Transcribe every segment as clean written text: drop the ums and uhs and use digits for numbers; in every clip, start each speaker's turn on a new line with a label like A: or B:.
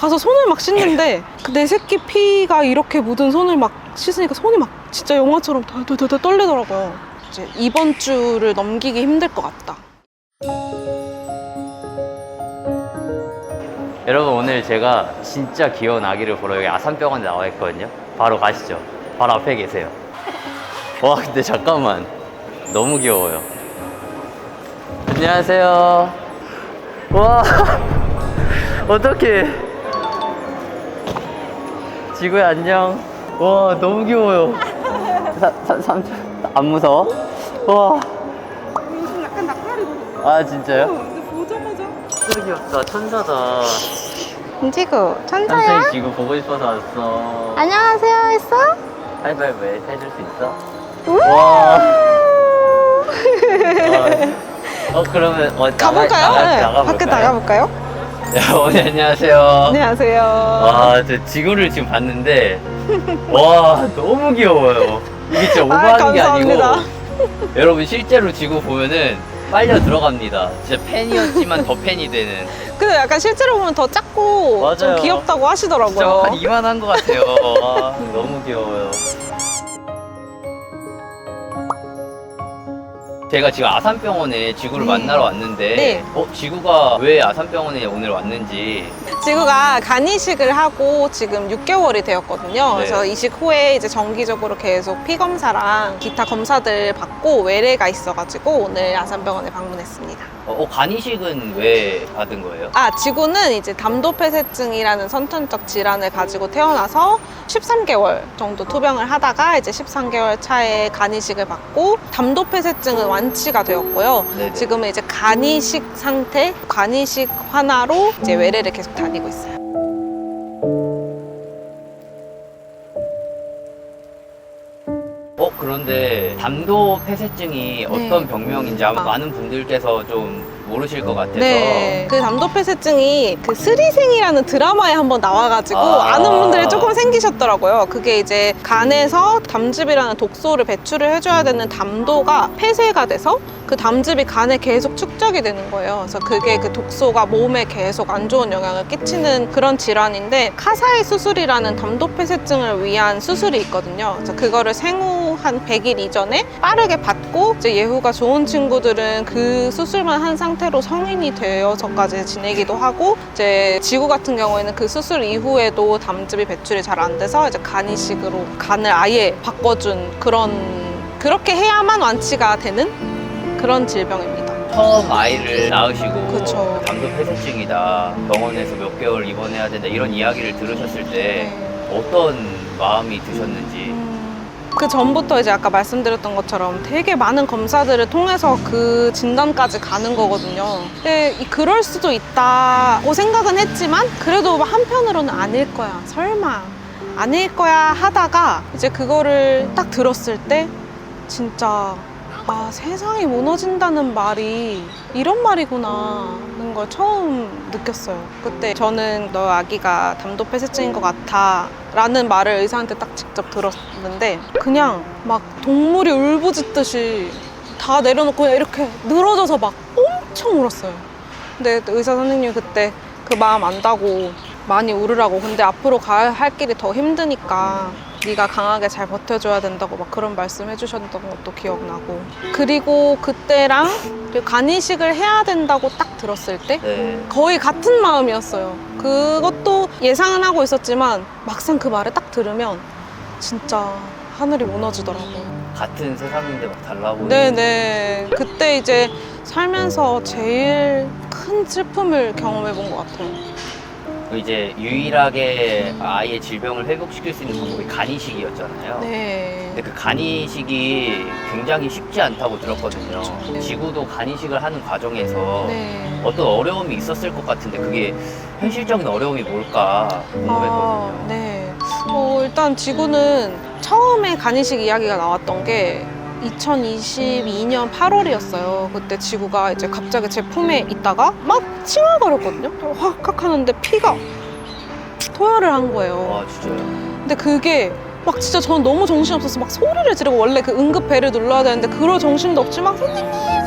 A: 가서 손을 막 씻는데 내 새끼 피가 이렇게 묻은 손을 막 씻으니까 손이 막 진짜 영화처럼 덜덜덜 떨리더라고요. 이제 이번 주를 넘기기 힘들 것 같다.
B: 여러분, 오늘 제가 진짜 귀여운 아기를 보러 여기 아산병원에 나와 있거든요. 바로 가시죠. 바로 앞에 계세요. 와, 근데 잠깐만, 너무 귀여워요. 안녕하세요. 와, 어떡해. 지구야, 안녕. 와, 너무 귀여워요. 안 무서워? 와.
A: 요즘 약간 낯가리거든요.
B: 아, 진짜요?
A: 근데 보자마자
B: 진짜 귀엽다. 천사다.
A: 지구
B: 천천히 지구 보고 싶어서 왔어.
A: 안녕하세요 했어?
B: 하이파이브 해줄 수 있어? 와. 그러면
A: 가볼까요?
B: 나가볼까요?
A: 밖에 나가볼까요?
B: 야, 어머니 안녕하세요.
A: 안녕하세요.
B: 와, 저 지구를 지금 봤는데 와, 너무 귀여워요. 이게 진짜 오버하는 게 아니고 여러분 실제로 지구 보면은 빨려 들어갑니다. 진짜 팬이었지만 더 팬이 되는.
A: 근데 약간 실제로 보면 더 작고
B: 맞아요.
A: 좀 귀엽다고
B: 진짜
A: 하시더라고요.
B: 한 이만한 것 같아요. 와, 너무 귀여워요. 제가 지금 아산병원에 지구를 만나러 왔는데
A: 네.
B: 지구가 왜 아산병원에 오늘 왔는지.
A: 지구가 간이식을 하고 지금 6개월이 되었거든요.
B: 네.
A: 그래서 이식 후에 이제 정기적으로 계속 피 검사랑 기타 검사들 받고 외래가 있어가지고 오늘 아산병원에 방문했습니다.
B: 간이식은 왜 받은 거예요?
A: 지구는 이제 담도폐쇄증이라는 선천적 질환을 가지고 태어나서 13개월 정도 투병을 하다가 이제 13개월 차에 간이식을 받고 담도폐쇄증은 완치가 되었고요.
B: 네네.
A: 지금은 이제 간이식 상태, 간이식 환아로 이제 외래를 계속 다니고 있어요.
B: 그런데 담도 폐쇄증이 어떤 병명인지 아마 많은 분들께서 좀 모르실 것 같아서.
A: 네, 그 담도폐쇄증이 그 스리생이라는 드라마에 한번 나와가지고 아는 분들이 조금 생기셨더라고요. 그게 이제 간에서 담즙이라는 독소를 배출을 해줘야 되는 담도가 폐쇄가 돼서 그 담즙이 간에 계속 축적이 되는 거예요. 그래서 그게 그 독소가 몸에 계속 안 좋은 영향을 끼치는 그런 질환인데 카사이 수술이라는 담도폐쇄증을 위한 수술이 있거든요. 그래서 그거를 생후 한 100일 이전에 빠르게 받고 이제 예후가 좋은 친구들은 그 수술만 한 상태로 성인이 되어서까지 지내기도 하고 이제 지구 같은 경우에는 그 수술 이후에도 담즙이 배출이 잘 안 돼서 이제 간이식으로 간을 아예 바꿔준 그렇게 해야만 완치가 되는 그런 질병입니다.
B: 처음 아이를 낳으시고
A: 그쵸.
B: 담도 폐쇄증이다, 병원에서 몇 개월 입원해야 된다, 이런 이야기를 들으셨을 때 어떤 마음이 드셨는지.
A: 그 전부터 이제 아까 말씀드렸던 것처럼 되게 많은 검사들을 통해서 그 진단까지 가는 거거든요. 근데 그럴 수도 있다고 생각은 했지만 그래도 한편으로는 아닐 거야, 설마 아닐 거야 하다가 이제 그거를 딱 들었을 때 진짜 세상이 무너진다는 말이 이런 말이구나 하는 걸 처음 느꼈어요. 그때 저는 너 아기가 담도폐쇄증인 것 같아 라는 말을 의사한테 딱 직접 들었는데 그냥 막 동물이 울부짖듯이 다 내려놓고 그냥 이렇게 늘어져서 막 엄청 울었어요. 근데 의사 선생님이 그때 그 마음 안다고 많이 울으라고, 근데 앞으로 가야 할 길이 더 힘드니까 네가 강하게 잘 버텨줘야 된다고 막 그런 말씀 해주셨던 것도 기억나고, 그리고 그때랑 간이식을 해야 된다고 딱 들었을 때 거의 같은 마음이었어요. 그것도 예상은 하고 있었지만 막상 그 말을 딱 들으면 진짜 하늘이 무너지더라고요.
B: 같은 세상인데 막 달라 보이는.
A: 네네. 그때 이제 살면서 제일 큰 슬픔을 경험해 본 것 같아요.
B: 이제 유일하게 아이의 질병을 회복시킬 수 있는 방법이 간이식이었잖아요.
A: 네.
B: 근데 그 간이식이 굉장히 쉽지 않다고 들었거든요.
A: 네.
B: 지구도 간이식을 하는 과정에서
A: 네.
B: 어떤 어려움이 있었을 것 같은데 그게 현실적인 어려움이 뭘까 궁금했거든요.
A: 네. 일단 지구는 처음에 간이식 이야기가 나왔던 게 2022년 8월이었어요. 그때 지구가 이제 갑자기 제 품에 있다가 막 칭얼거렸거든요. 확 하는데 피가 토혈을 한 거예요.
B: 와, 진짜요?
A: 근데 그게 막 진짜 저는 너무 정신없어서 막 소리를 지르고, 원래 그 응급벨을 눌러야 되는데 그럴 정신도 없이 막 선생님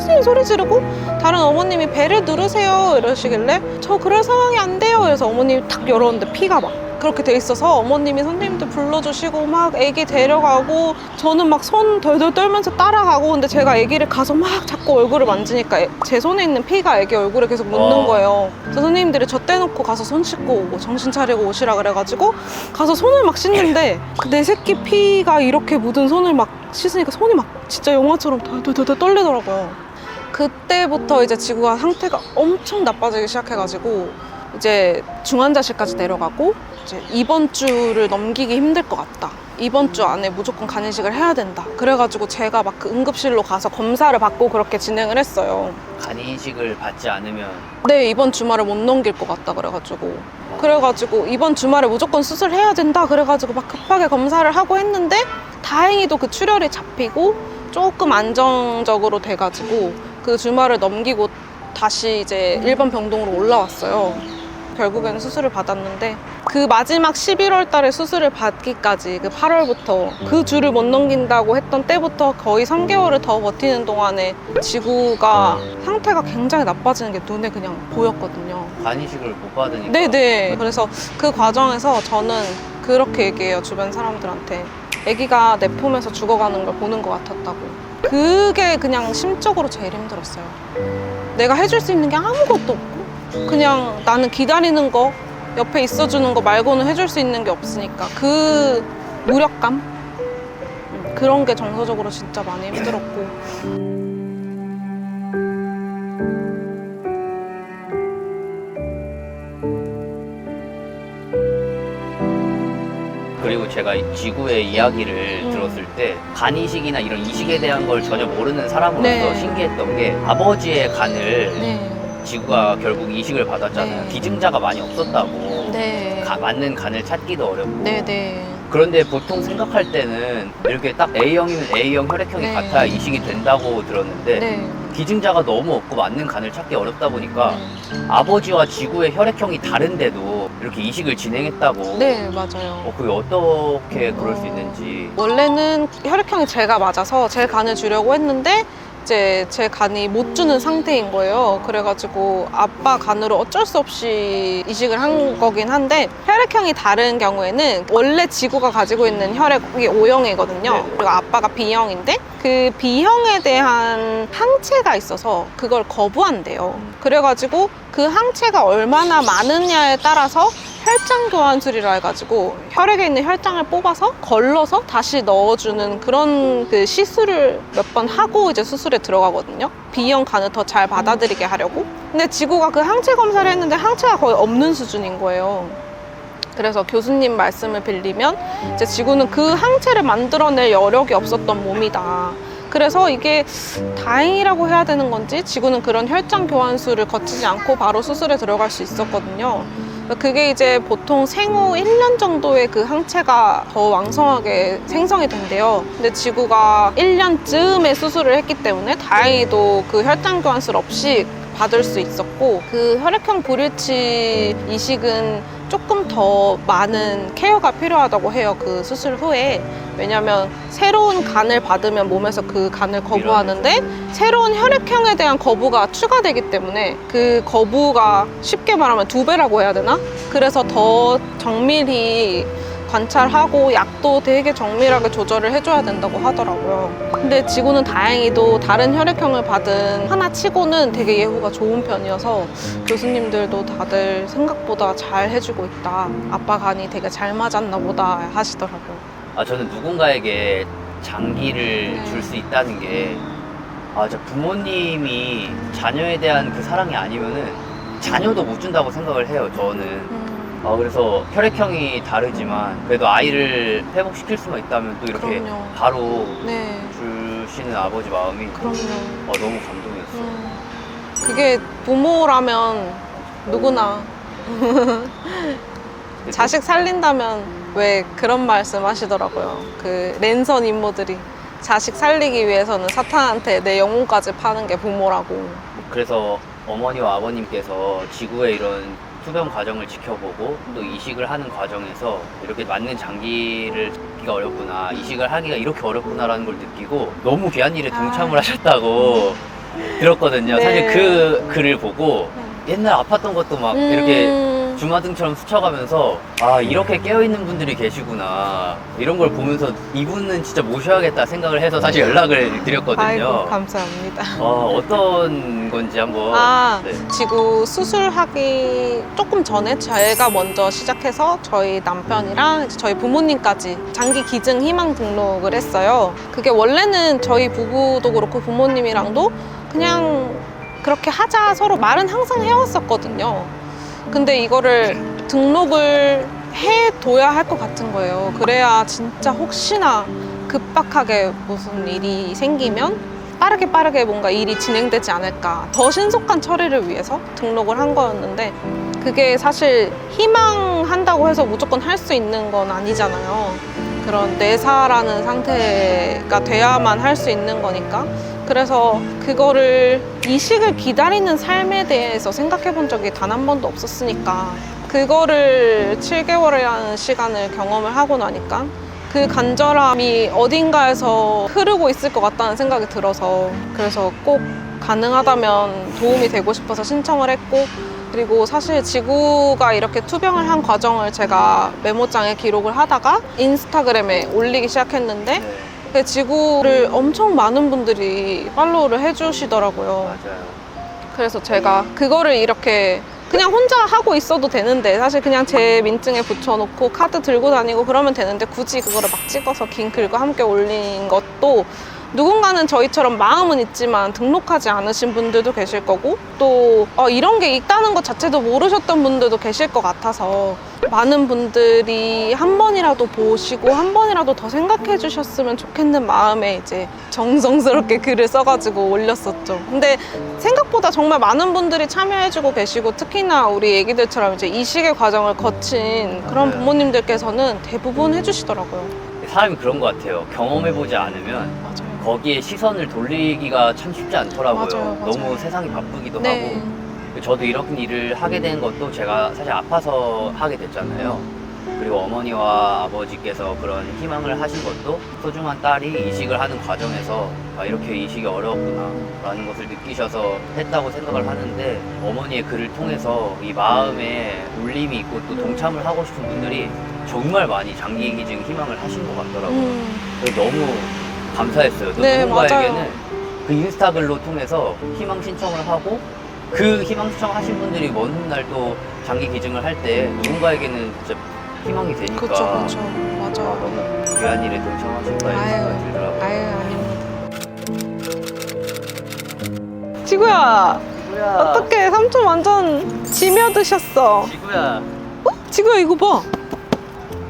A: 선생님 소리 지르고 다른 어머님이 배를 누르세요 이러시길래 저 그럴 상황이 안 돼요. 그래서 어머님이 탁 열었는데 피가 막 그렇게 돼 있어서 어머님이 선생님들 불러주시고 막 애기 데려가고 저는 막 손 덜덜 떨면서 따라가고 근데 제가 애기를 가서 막 자꾸 얼굴을 만지니까 제 손에 있는 피가 애기 얼굴에 계속 묻는 거예요. 그래서 선생님들이 저 떼놓고 가서 손 씻고 오고 정신 차리고 오시라 그래가지고 가서 손을 막 씻는데 내 새끼 피가 이렇게 묻은 손을 막 씻으니까 손이 막 진짜 영화처럼 덜덜덜 떨리더라고요. 그때부터 이제 지구가 상태가 엄청 나빠지기 시작해가지고 이제 중환자실까지 내려가고 이제 이번 주를 넘기기 힘들 것 같다. 이번 주 안에 무조건 간이식을 해야 된다. 그래가지고 제가 막 그 응급실로 가서 검사를 받고 그렇게 진행을 했어요.
B: 간이식을 받지 않으면
A: 네, 이번 주말을 못 넘길 것 같다 그래가지고 이번 주말에 무조건 수술해야 된다 그래가지고 막 급하게 검사를 하고 했는데 다행히도 그 출혈이 잡히고 조금 안정적으로 돼가지고 그 주말을 넘기고 다시 이제 일반 병동으로 올라왔어요. 결국에는 수술을 받았는데 그 마지막 11월 달에 수술을 받기까지 그 8월부터 그 주를 못 넘긴다고 했던 때부터 거의 3개월을 더 버티는 동안에 지구가 상태가 굉장히 나빠지는 게 눈에 그냥 보였거든요.
B: 간이식을 못 받으니까.
A: 네네. 그래서 그 과정에서 저는 그렇게 얘기해요. 주변 사람들한테. 아기가 내 품에서 죽어가는 걸 보는 것 같았다고. 그게 그냥 심적으로 제일 힘들었어요. 내가 해줄 수 있는 게 아무것도 없고 그냥 나는 기다리는 거 옆에 있어주는 거 말고는 해줄 수 있는 게 없으니까 그 무력감? 그런 게 정서적으로 진짜 많이 힘들었고
B: 그리고 제가 이 지구의 이야기를 들었을 때 간이식이나 이런 이식에 대한 걸 전혀 모르는 사람으로서
A: 네.
B: 신기했던 게 아버지의 간을
A: 네.
B: 지구가 결국 이식을 받았잖아요.
A: 네.
B: 기증자가 많이 없었다고.
A: 네.
B: 맞는 간을 찾기도 어렵고.
A: 네네.
B: 그런데 보통 생각할 때는 이렇게 딱 A형이면 A형 혈액형이
A: 네.
B: 같아야 이식이 된다고 들었는데
A: 네.
B: 기증자가 너무 없고 맞는 간을 찾기 어렵다 보니까
A: 네.
B: 아버지와 지구의 혈액형이 다른데도 이렇게 이식을 진행했다고.
A: 네, 맞아요.
B: 그게 어떻게 그럴 수 있는지.
A: 원래는 혈액형이 제가 맞아서 제 간을 주려고 했는데 이제 제 간이 못 주는 상태인 거예요. 그래가지고 아빠 간으로 어쩔 수 없이 이식을 한 거긴 한데 혈액형이 다른 경우에는 원래 지구가 가지고 있는 혈액이 O형이거든요.
B: 네.
A: 그리고 아빠가 B형인데 그 B형에 대한 항체가 있어서 그걸 거부한대요. 그래가지고 그 항체가 얼마나 많으냐에 따라서 혈장 교환술이라 해가지고 혈액에 있는 혈장을 뽑아서 걸러서 다시 넣어주는 그런 그 시술을 몇 번 하고 이제 수술에 들어가거든요. B형 간을 더 잘 받아들이게 하려고. 근데 지구가 그 항체 검사를 했는데 항체가 거의 없는 수준인 거예요. 그래서 교수님 말씀을 빌리면 이제 지구는 그 항체를 만들어낼 여력이 없었던 몸이다. 그래서 이게 다행이라고 해야 되는 건지 지구는 그런 혈장 교환술을 거치지 않고 바로 수술에 들어갈 수 있었거든요. 그게 이제 보통 생후 1년 정도의 그 항체가 더 왕성하게 생성이 된대요. 근데 지구가 1년쯤에 수술을 했기 때문에 다행히도 그 혈장 교환술 없이 받을 수 있었고 그 혈액형 불일치 이식은 조금 더 많은 케어가 필요하다고 해요. 그 수술 후에. 왜냐면 새로운 간을 받으면 몸에서 그 간을 거부하는데 새로운 혈액형에 대한 거부가 추가되기 때문에 그 거부가 쉽게 말하면 2배라고 해야 되나? 그래서 더 정밀히 관찰하고 약도 되게 정밀하게 조절을 해줘야 된다고 하더라고요. 근데 지구는 다행히도 다른 혈액형을 받은 하나 치고는 되게 예후가 좋은 편이어서 교수님들도 다들 생각보다 잘 해주고 있다. 아빠 간이 되게 잘 맞았나 보다 하시더라고요.
B: 저는 누군가에게 장기를 줄 수 있다는 게 저 부모님이 자녀에 대한 그 사랑이 아니면은 자녀도 못 준다고 생각을 해요. 저는. 그래서 혈액형이 다르지만 그래도 아이를 회복시킬 수만 있다면 또 이렇게
A: 그럼요.
B: 바로
A: 네,
B: 주시는 아버지 마음이
A: 그럼요.
B: 너무 감동이었어요.
A: 그게 부모라면 누구나 자식 살린다면 왜 그런 말씀 하시더라고요. 그 랜선 임모들이 자식 살리기 위해서는 사탄한테 내 영혼까지 파는 게 부모라고.
B: 그래서 어머니와 아버님께서 지구의 이런 투병 과정을 지켜보고 또 이식을 하는 과정에서 이렇게 맞는 장기를 듣기가 어렵구나, 이식을 하기가 이렇게 어렵구나라는 걸 느끼고 너무 귀한 일에 동참을 하셨다고 들었거든요.
A: 네.
B: 사실 그 글을 보고 옛날 아팠던 것도 막 이렇게 주마등처럼 스쳐가면서 아 이렇게 깨어있는 분들이 계시구나 이런 걸 보면서 이분은 진짜 모셔야겠다 생각을 해서 사실 연락을 드렸거든요.
A: 아이고, 감사합니다.
B: 어떤 건지 한번 네.
A: 지구 수술하기 조금 전에 제가 먼저 시작해서 저희 남편이랑 저희 부모님까지 장기 기증 희망 등록을 했어요. 그게 원래는 저희 부부도 그렇고 부모님이랑도 그냥 그렇게 하자 서로 말은 항상 해왔었거든요. 근데 이거를 등록을 해둬야 할 것 같은 거예요. 그래야 진짜 혹시나 급박하게 무슨 일이 생기면 빠르게 뭔가 일이 진행되지 않을까. 더 신속한 처리를 위해서 등록을 한 거였는데 그게 사실 희망한다고 해서 무조건 할 수 있는 건 아니잖아요. 그런 내사라는 상태가 돼야만 할 수 있는 거니까. 그래서 그거를 이식을 기다리는 삶에 대해서 생각해 본 적이 단 한 번도 없었으니까 그거를 7개월이라는 시간을 경험을 하고 나니까 그 간절함이 어딘가에서 흐르고 있을 것 같다는 생각이 들어서 그래서 꼭 가능하다면 도움이 되고 싶어서 신청을 했고 그리고 사실 지구가 이렇게 투병을 한 과정을 제가 메모장에 기록을 하다가 인스타그램에 올리기 시작했는데 그 지구를 엄청 많은 분들이 팔로우를 해주시더라고요.
B: 맞아요.
A: 그래서 제가 그거를 이렇게 그냥 혼자 하고 있어도 되는데 사실 그냥 제 민증에 붙여놓고 카드 들고 다니고 그러면 되는데 굳이 그거를 막 찍어서 긴 글과 함께 올린 것도 누군가는 저희처럼 마음은 있지만 등록하지 않으신 분들도 계실 거고 또 이런 게 있다는 것 자체도 모르셨던 분들도 계실 것 같아서 많은 분들이 한 번이라도 보시고 한 번이라도 더 생각해 주셨으면 좋겠는 마음에 이제 정성스럽게 글을 써가지고 올렸었죠. 근데 생각보다 정말 많은 분들이 참여해주고 계시고 특히나 우리 애기들처럼 이제 이식의 과정을 거친 그런 부모님들께서는 대부분 해주시더라고요.
B: 사람이 그런 것 같아요. 경험해보지 않으면
A: 맞아요.
B: 거기에 시선을 돌리기가 참 쉽지 않더라고요.
A: 맞아요.
B: 너무 세상이 바쁘기도
A: 네.
B: 하고 저도 이런 일을 하게 된 것도 제가 사실 아파서 하게 됐잖아요. 그리고 어머니와 아버지께서 그런 희망을 하신 것도 소중한 딸이 이식을 하는 과정에서 이렇게 이식이 어려웠구나 라는 것을 느끼셔서 했다고 생각을 하는데 어머니의 글을 통해서 이 마음에 울림이 있고 또 동참을 하고 싶은 분들이 정말 많이 장기 기증 희망을 하신 것 같더라고요. 그래서 너무 감사했어요. 또
A: 네,
B: 누군가에게는
A: 맞아요.
B: 그 인스타글로 통해서 희망 신청을 하고 그 희망 신청하신 분들이 먼 날 또 장기 기증을 할 때 누군가에게는 진짜 희망이 되니까
A: 그쵸. 맞아.
B: 너무 귀한 일에 동참하실까 이런 생각이 들더라고요.
A: 아닙니다. 지구야,
B: 지구야,
A: 어떡해. 삼촌 완전 지며드셨어.
B: 지구야,
A: 지구야, 이거 봐.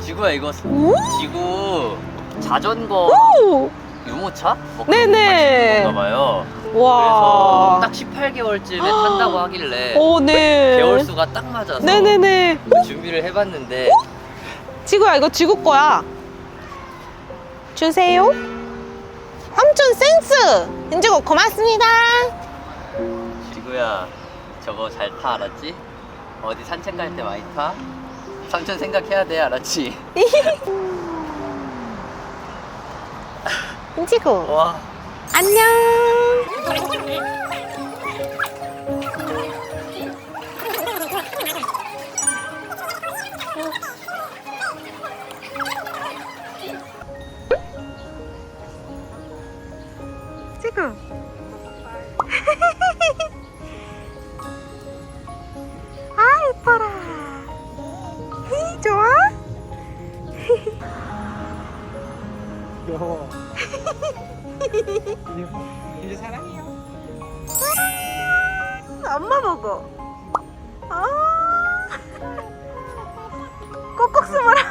B: 지구야 이거
A: 오?
B: 지구 자전거
A: 오!
B: 유모차? 뭐
A: 네네.
B: 건가 봐요.
A: 와.
B: 그래서 딱 18개월쯤에 탄다고 하길래
A: 오, 네.
B: 개월 수가 딱 맞아서
A: 네네네.
B: 준비를 해봤는데
A: 지구야, 이거 지구 거야. 주세요. 삼촌 센스! 인지고 고맙습니다.
B: 지구야 저거 잘 타 알았지? 어디 산책 갈 때 많이 타? 삼촌 생각해야 돼 알았지?
A: 인지고.
B: 와
A: 안녕. 지금. 아, 예뻐라. 좋아?
C: 귀여워. 이제 사랑해요.
A: 엄마 보고. 아. 꼭꼭 숨어라.